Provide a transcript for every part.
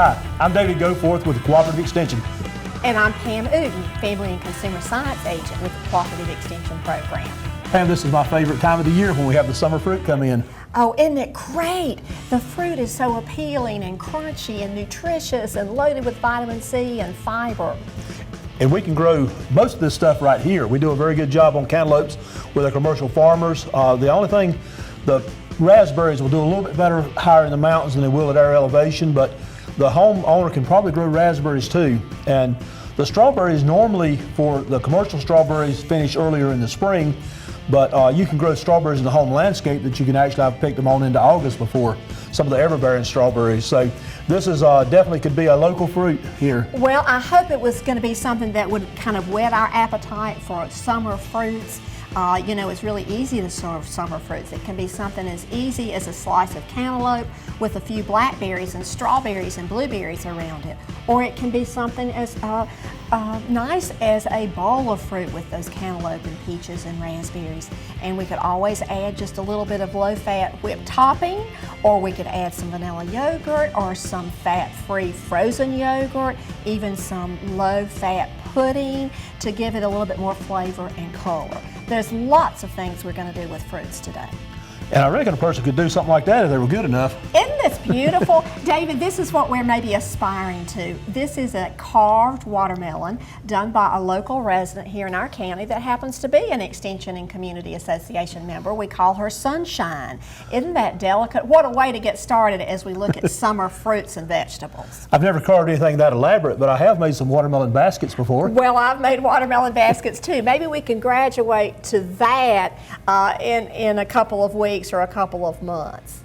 Hi, I'm David Goforth with the Cooperative Extension. And I'm Pam Uden, Family and Consumer Science Agent with the Cooperative Extension Program. Pam, this is my favorite time of the year when we have the summer fruit come in. Oh, isn't it great? The fruit is so appealing and crunchy and nutritious and loaded with vitamin C and fiber. And we can grow most of this stuff right here. We do a very good job on cantaloupes with our commercial farmers. The only thing, the raspberries will do a little bit better higher in the mountains than they will at our elevation, but the homeowner can probably grow raspberries too. And the strawberries normally, for the commercial strawberries, finish earlier in the spring, but you can grow strawberries in the home landscape that you can actually have picked them on into August before some of the ever-bearing strawberries. So this is definitely could be a local fruit here. Well, I hope it was going to be something that would kind of whet our appetite for summer fruits. You know, it's really easy to serve summer fruits. It can be something as easy as a slice of cantaloupe with a few blackberries and strawberries and blueberries around it. Or it can be something as nice as a bowl of fruit with those cantaloupe and peaches and raspberries. And we could always add just a little bit of low-fat whipped topping, or we could add some vanilla yogurt or some fat-free frozen yogurt, even some low-fat pudding to give it a little bit more flavor and color. There's lots of things we're going to do with fruits today. And I reckon a person could do something like that if they were good enough. Isn't this beautiful? David, this is what we're maybe aspiring to. This is a carved watermelon done by a local resident here in our county that happens to be an Extension and Community Association member. We call her Sunshine. Isn't that delicate? What a way to get started as we look at summer fruits and vegetables. I've never carved anything that elaborate, but I have made some watermelon baskets before. Well, I've made watermelon baskets too. Maybe we can graduate to that in a couple of weeks or a couple of months.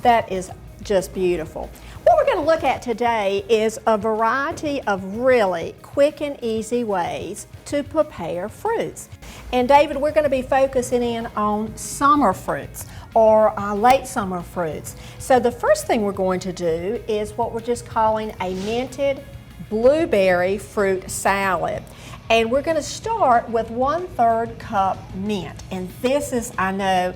That is just beautiful. What we're going to look at today is a variety of really quick and easy ways to prepare fruits. And David, we're going to be focusing in on summer fruits or late summer fruits. So the first thing we're going to do is what we're just calling a minted blueberry fruit salad. And we're going to start with 1/3 cup mint. And this is, I know,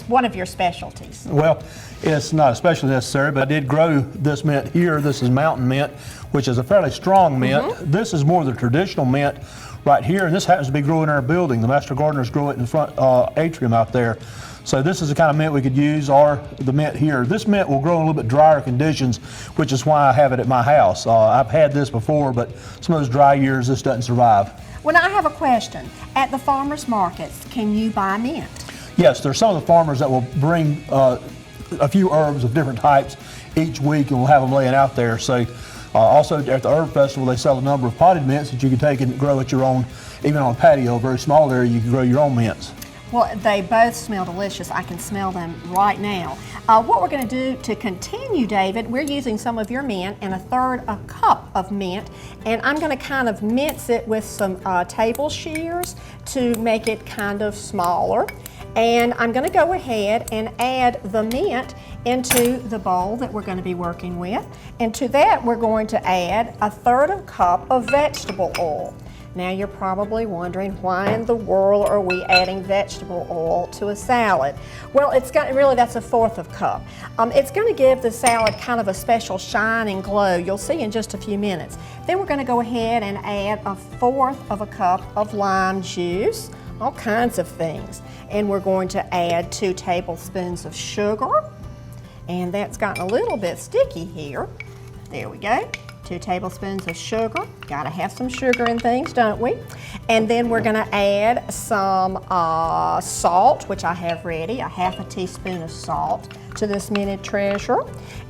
one of your specialties. Well, it's not especially necessary, but I did grow this mint here. This is mountain mint, which is a fairly strong mint. This is more the traditional mint right here, and this happens to be growing in our building. The master gardeners grow it in the front atrium out there. So this is the kind of mint we could use, or the mint here. This mint will grow in a little bit drier conditions, which is why I have it at my house. I've had this before, but some of those dry years, this doesn't survive. Well, now I have a question. At the farmers markets, can you buy mint? Yes, there's some of the farmers that will bring a few herbs of different types each week, and we'll have them laying out there. So also at the herb festival, they sell a number of potted mints that you can take and grow at your own, even on a patio, a very small area, you can grow your own mints. Well, they both smell delicious. I can smell them right now. What we're going to do to continue, David, we're using some of your mint and 1/3 cup of mint, and I'm going to kind of mince it with some table shears to make it kind of smaller. And I'm going to go ahead and add the mint into the bowl that we're going to be working with. And to that, we're going to add 1/3 cup of vegetable oil. Now you're probably wondering, why in the world are we adding vegetable oil to a salad? Well, really that's 1/4 cup. It's going to give the salad kind of a special shine and glow. You'll see in just a few minutes. Then we're going to go ahead and add 1/4 cup of lime juice, all kinds of things. And we're going to add 2 tablespoons of sugar. And that's gotten a little bit sticky here. There we go. 2 tablespoons of sugar. Gotta have some sugar in things, don't we? And then we're gonna add some salt, which I have ready, 1/2 teaspoon of salt to this minted treasure.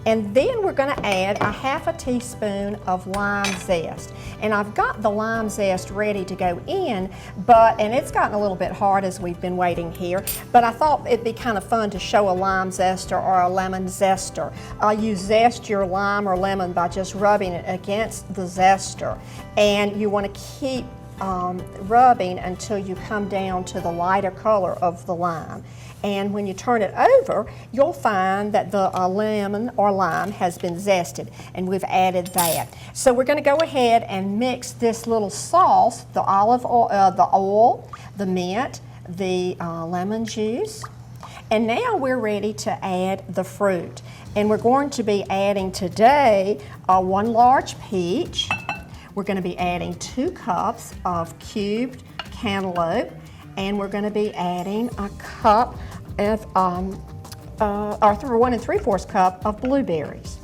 And then we're gonna add 1/2 teaspoon of lime zest. And I've got the lime zest ready to go in, and it's gotten a little bit hard as we've been waiting here, but I thought it'd be kind of fun to show a lime zester or a lemon zester. You zest your lime or lemon by just rubbing it against the zester, and you want to keep rubbing until you come down to the lighter color of the lime. And when you turn it over, you'll find that the lemon or lime has been zested, and we've added that. So we're going to go ahead and mix this little sauce, the olive oil, the mint, the lemon juice, and now we're ready to add the fruit. And we're going to be adding today 1 large peach. We're going to be adding 2 cups of cubed cantaloupe, and we're going to be adding a cup of, or 1 3/4 cup of blueberries.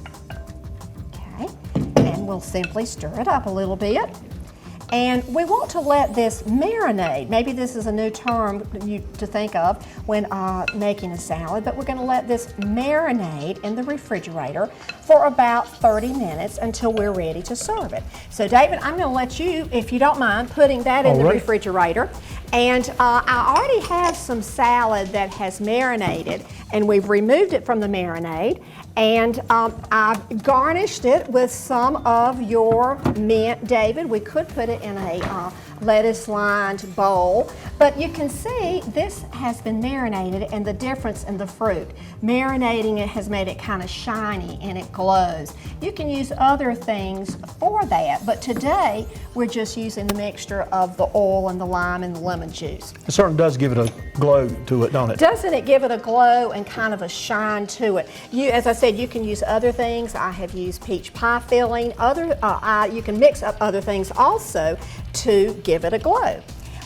Okay, and we'll simply stir it up a little bit. And we want to let this marinate. Maybe this is a new term to think of when making a salad, but we're going to let this marinate in the refrigerator for about 30 minutes until we're ready to serve it. So David, I'm going to let you, if you don't mind, putting that in the refrigerator. And I already have some salad that has marinated, and we've removed it from the marinade. And I've garnished it with some of your mint, David. We could put it in a lettuce-lined bowl, but you can see this has been marinated and the difference in the fruit. Marinating it has made it kind of shiny and it glows. You can use other things for that, but today we're just using the mixture of the oil and the lime and the lemon juice. It certainly does give it a glow to it, don't it? Doesn't it give it a glow and kind of a shine to it? As I said, you can use other things. I have used peach pie filling. You can mix up other things also to give it a glow.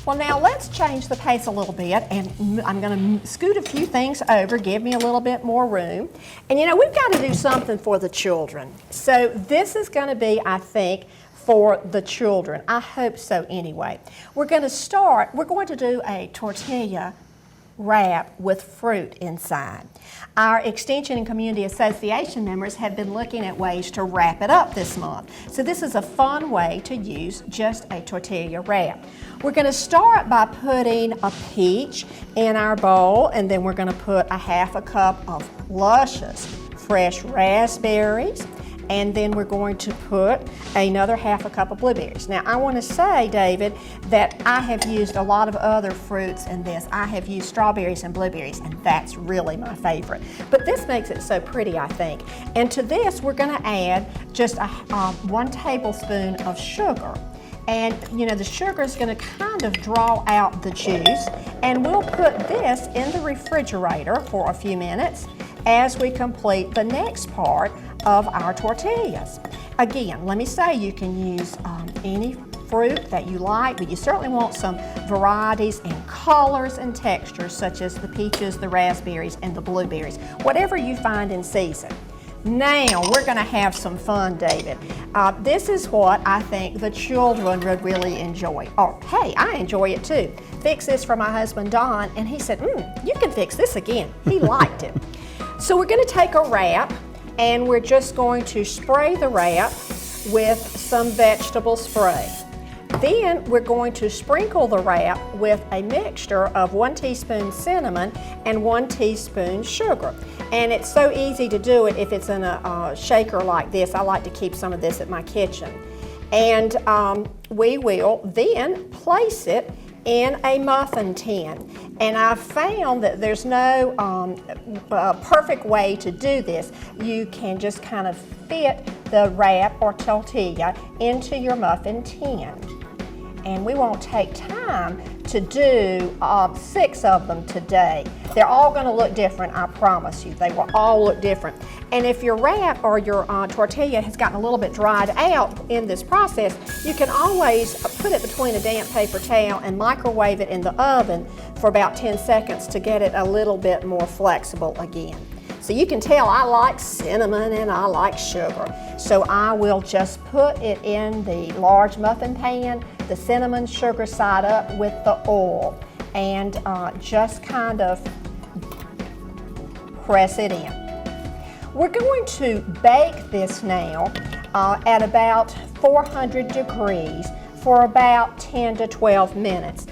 Well, now let's change the pace a little bit, and I'm going to scoot a few things over, give me a little bit more room. And you know, we've got to do something for the children. So this is going to be, I think, for the children. I hope so anyway. We're going to do a tortilla wrap with fruit inside. Our Extension and Community Association members have been looking at ways to wrap it up this month. So this is a fun way to use just a tortilla wrap. We're going to start by putting a peach in our bowl, and then we're going to put a 1/2 cup of luscious fresh raspberries. And then we're going to put another 1/2 cup of blueberries. Now I want to say, David, that I have used a lot of other fruits in this. I have used strawberries and blueberries, and that's really my favorite. But this makes it so pretty, I think. And to this, we're going to add just 1 tablespoon of sugar. And you know, the sugar is going to kind of draw out the juice. And we'll put this in the refrigerator for a few minutes as we complete the next part of our tortillas. Again, let me say you can use any fruit that you like, but you certainly want some varieties in colors and textures, such as the peaches, the raspberries, and the blueberries, whatever you find in season. Now we're going to have some fun, David. This is what I think the children would really enjoy. Or hey, I enjoy it too. Fix this for my husband Don, and he said, you can fix this again. He liked it. So we're going to take a wrap, and we're just going to spray the wrap with some vegetable spray. Then we're going to sprinkle the wrap with a mixture of 1 teaspoon cinnamon and 1 teaspoon sugar. And it's so easy to do it if it's in a shaker like this. I like to keep some of this at my kitchen. And we will then place it in a muffin tin. And I've found that there's no perfect way to do this. You can just kind of fit the wrap or tortilla into your muffin tin. And we won't take time to do 6 of them today. They're all going to look different, I promise you. They will all look different. And if your wrap or your tortilla has gotten a little bit dried out in this process, you can always put it between a damp paper towel and microwave it in the oven for about 10 seconds to get it a little bit more flexible again. So you can tell I like cinnamon and I like sugar. So I will just put it in the large muffin pan, the cinnamon sugar side up with the oil, and just kind of press it in. We're going to bake this now at about 400 degrees for about 10 to 12 minutes.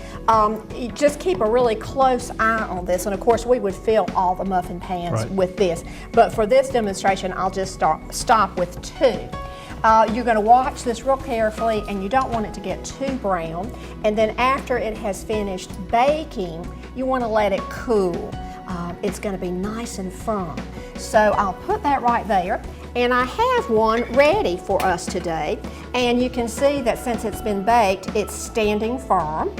You just keep a really close eye on this, and of course we would fill all the muffin pans with this, but for this demonstration I'll just stop with 2. You're going to watch this real carefully, and you don't want it to get too brown, and then after it has finished baking you want to let it cool. It's going to be nice and firm. So I'll put that right there, and I have one ready for us today, and you can see that since it's been baked, it's standing firm.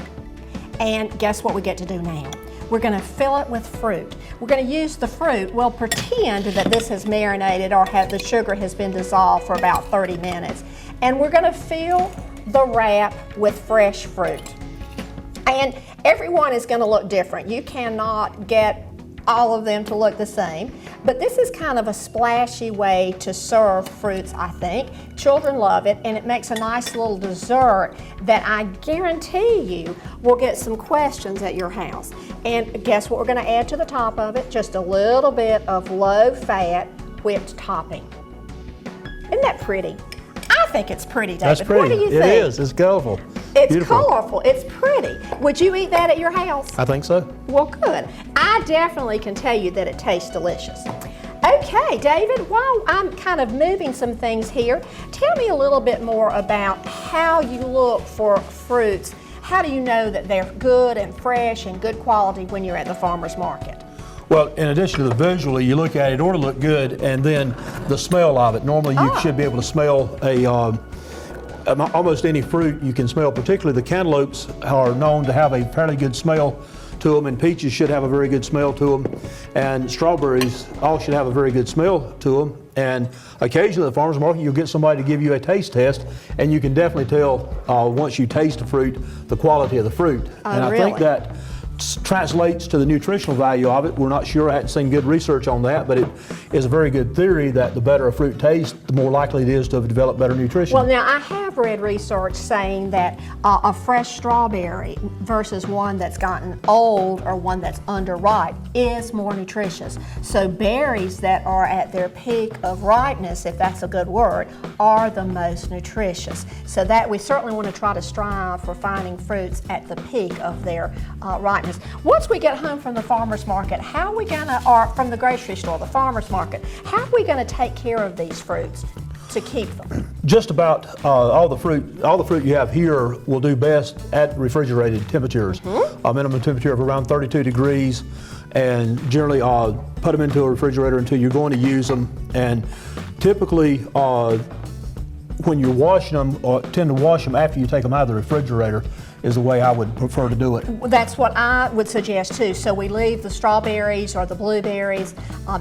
And guess what we get to do now? we're going to fill it with fruit. We're going to use the fruit. We'll pretend that this has marinated or the sugar has been dissolved for about 30 minutes. And we're going to fill the wrap with fresh fruit. And everyone is going to look different. You cannot get all of them to look the same, but this is kind of a splashy way to serve fruits, I think. Children love it, and it makes a nice little dessert that I guarantee you will get some questions at your house. And guess what we're going to add to the top of it? Just a little bit of low-fat whipped topping. Isn't that pretty? I think it's pretty, David. That's pretty. What do you think? It is. It's colorful. It's Beautiful. colorful. It's pretty. Would you eat that at your house? I think so. Well, good. I definitely can tell you that it tastes delicious. Okay, David, while I'm kind of moving some things here, tell me a little bit more about how you look for fruits. How do you know that they're good and fresh and good quality when you're at the farmer's market? Well, in addition to the visually, you look at it, it ought to look good, and then the smell of it. Normally, you should be able to smell almost any fruit you can smell. Particularly the cantaloupes are known to have a fairly good smell to them, and peaches should have a very good smell to them, and strawberries all should have a very good smell to them. And occasionally at the farmer's market, you'll get somebody to give you a taste test, and you can definitely tell once you taste the fruit, the quality of the fruit. And I think that translates to the nutritional value of it. We're not sure. I hadn't seen good research on that, but it is a very good theory that the better a fruit tastes, the more likely it is to develop better nutrition. Well, now I have read research saying that a fresh strawberry versus one that's gotten old or one that's underripe is more nutritious. So berries that are at their peak of ripeness, if that's a good word, are the most nutritious. So that we certainly want to try to strive for finding fruits at the peak of their ripeness. Once we get home from the farmer's market, how are we going to, or from the grocery store, the farmer's market, how are we going to take care of these fruits to keep them? Just about all the fruit you have here will do best at refrigerated temperatures. A minimum temperature of around 32 degrees, and generally put them into a refrigerator until you're going to use them. And typically, when you're washing them, tend to wash them after you take them out of the refrigerator is the way I would prefer to do it. That's what I would suggest too. So we leave the strawberries or the blueberries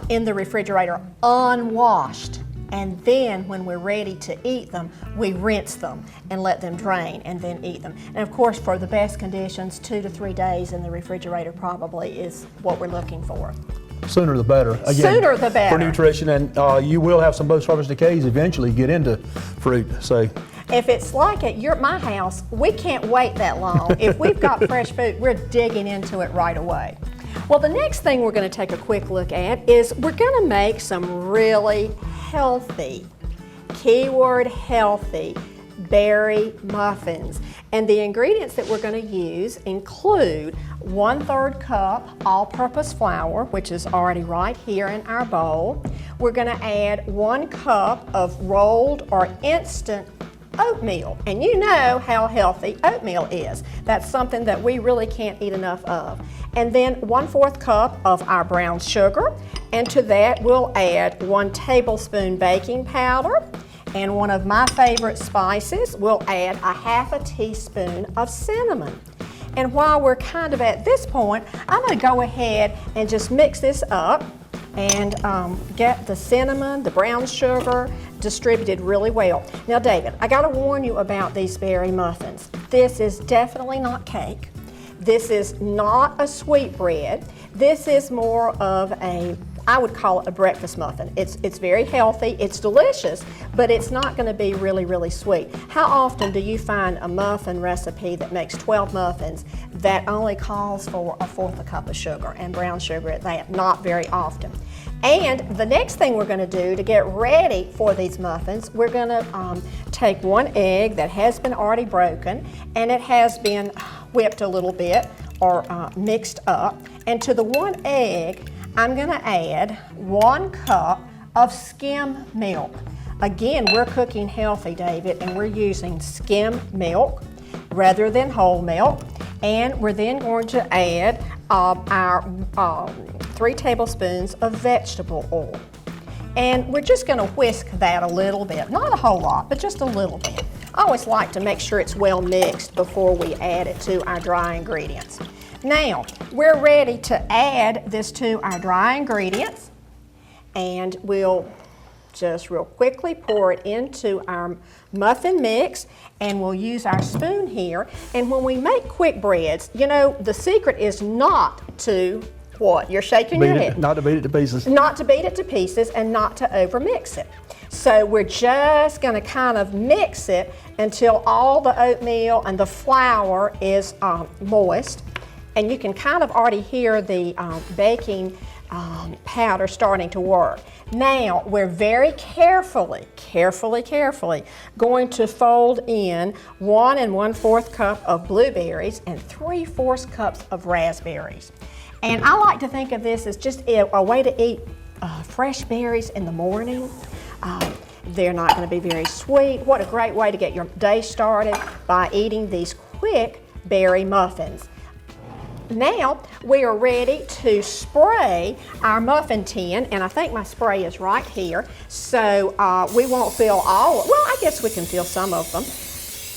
in the refrigerator unwashed, and then when we're ready to eat them, we rinse them and let them drain and then eat them. And of course, for the best conditions, 2 to 3 days in the refrigerator probably is what we're looking for. Sooner the better. Again, sooner the better. For nutrition, and you will have some post-harvest decays eventually get into fruit. So if it's like at my house, we can't wait that long. If we've got fresh food, we're digging into it right away. Well, the next thing we're going to take a quick look at is we're going to make some really healthy, keyword healthy, berry muffins. And the ingredients that we're going to use include 1/3 cup all-purpose flour, which is already right here in our bowl. We're going to add 1 cup of rolled or instant oatmeal. And you know how healthy oatmeal is. That's something that we really can't eat enough of. And then 1/4 cup of our brown sugar. And to that we'll add 1 tablespoon baking powder. And one of my favorite spices, we'll add a 1/2 teaspoon of cinnamon. And while we're kind of at this point, I'm going to go ahead and just mix this up and get the cinnamon, the brown sugar distributed really well. Now, David, I got to warn you about these berry muffins. This is definitely not cake. This is not a sweetbread. This is more of I would call it a breakfast muffin. It's very healthy, it's delicious, but it's not going to be really, really sweet. How often do you find a muffin recipe that makes 12 muffins that only calls for 1/4 cup of sugar and brown sugar at that? Not very often. And the next thing we're going to do to get ready for these muffins, we're going to take 1 egg that has been already broken, and it has been whipped a little bit or mixed up. And to the 1 egg, I'm going to add 1 cup of skim milk. Again, we're cooking healthy, David, and we're using skim milk rather than whole milk. And we're then going to add our 3 tablespoons of vegetable oil. And we're just going to whisk that a little bit, not a whole lot, but just a little bit. I always like to make sure it's well mixed before we add it to our dry ingredients. Now, we're ready to add this to our dry ingredients, and we'll just real quickly pour it into our muffin mix, and we'll use our spoon here. And when we make quick breads, you know, the secret is not to what? You're shaking your head. Not to beat it to pieces. Not to beat it to pieces and not to over mix it. So we're just going to kind of mix it until all the oatmeal and the flour is moist. And you can kind of already hear the baking powder starting to work. Now we're very carefully going to fold in 1 1/4 cup of blueberries and 3/4 cups of raspberries. And I like to think of this as just a way to eat fresh berries in the morning. They're not going to be very sweet. What a great way to get your day started by eating these quick berry muffins. Now we are ready to spray our muffin tin, and I think my spray is right here, so we won't fill all, well, I guess we can fill some of them.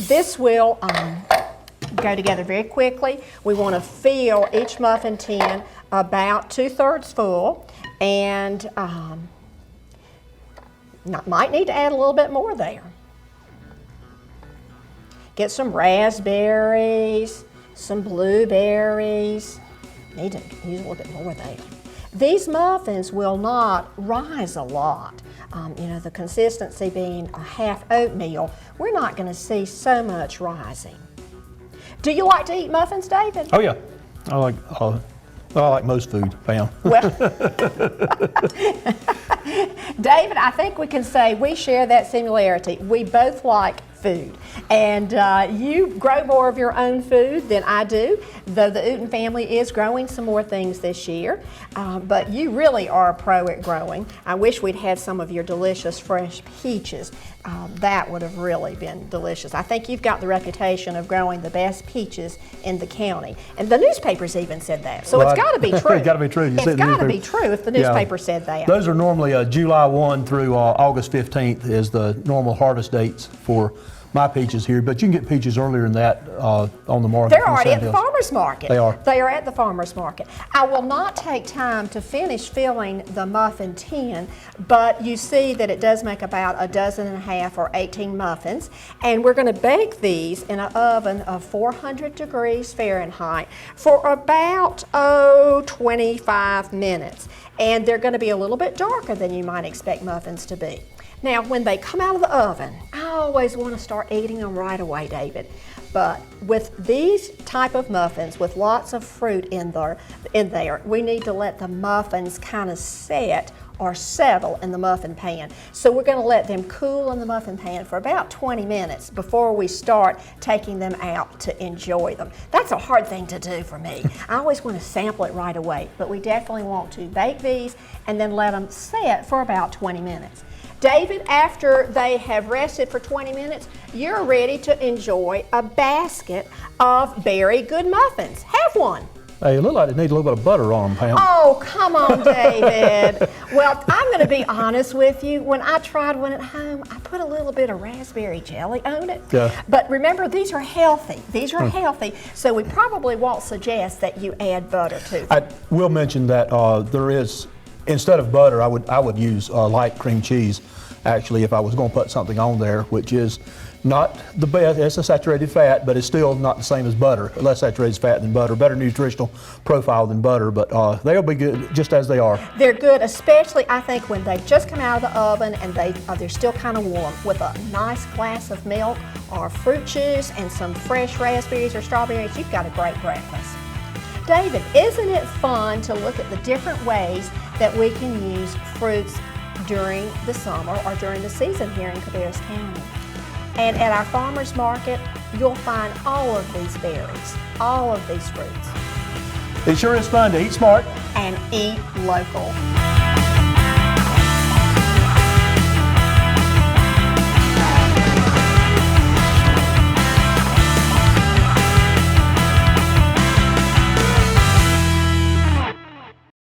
This will go together very quickly. We want to fill each muffin tin about 2/3 full, and might need to add a little bit more there. Get some raspberries, some blueberries. Need to use a little bit more there. These muffins will not rise a lot. You know, the consistency being a half oatmeal, we're not going to see so much rising. Do you like to eat muffins, David? Oh yeah, I like most food, Pam. Well, David, I think we can say we share that similarity. We both like food, and you grow more of your own food than I do, though the Uten family is growing some more things this year, but you really are a pro at growing. I wish we'd had some of your delicious fresh peaches. That would have really been delicious. I think you've got the reputation of growing the best peaches in the county, and the newspapers even said that, so it's got to be true. It's got to be true. It's got to be true if the newspaper said that. Those are normally July 1 through August 15th is the normal harvest dates for my peaches here, but you can get peaches earlier than that on the market. They're already at the farmer's market. They are. They are at the farmer's market. I will not take time to finish filling the muffin tin, but you see that it does make about 12.5 or 18 muffins, and we're going to bake these in an oven of 400 degrees Fahrenheit for about 25 minutes, and they're going to be a little bit darker than you might expect muffins to be. Now, when they come out of the oven, I always want to start eating them right away, David. But with these type of muffins, with lots of fruit in there, we need to let the muffins kind of set or settle in the muffin pan. So we're going to let them cool in the muffin pan for about 20 minutes before we start taking them out to enjoy them. That's a hard thing to do for me. I always want to sample it right away, but we definitely want to bake these and then let them set for about 20 minutes. David, after they have rested for 20 minutes, you're ready to enjoy a basket of very good muffins. Have one. Hey, it looks like they need a little bit of butter on them, Pam. Oh, come on, David. Well, I'm going to be honest with you. When I tried one at home, I put a little bit of raspberry jelly on it. Yeah. But remember, these are healthy. These are healthy, so we probably won't suggest that you add butter to them. I will mention that there is, instead of butter, I would use light cream cheese, actually, if I was going to put something on there, which is not the best. It's a saturated fat, but it's still not the same as butter. Less saturated fat than butter, better nutritional profile than butter, but they'll be good just as they are. They're good, especially I think when they've just come out of the oven and they're still kind of warm, with a nice glass of milk or fruit juice and some fresh raspberries or strawberries. You've got a great breakfast. David, isn't it fun to look at the different ways that we can use fruits during the summer or during the season here in Cabarrus County? And at our farmer's market, you'll find all of these berries, all of these fruits. It sure is fun to eat smart and eat local.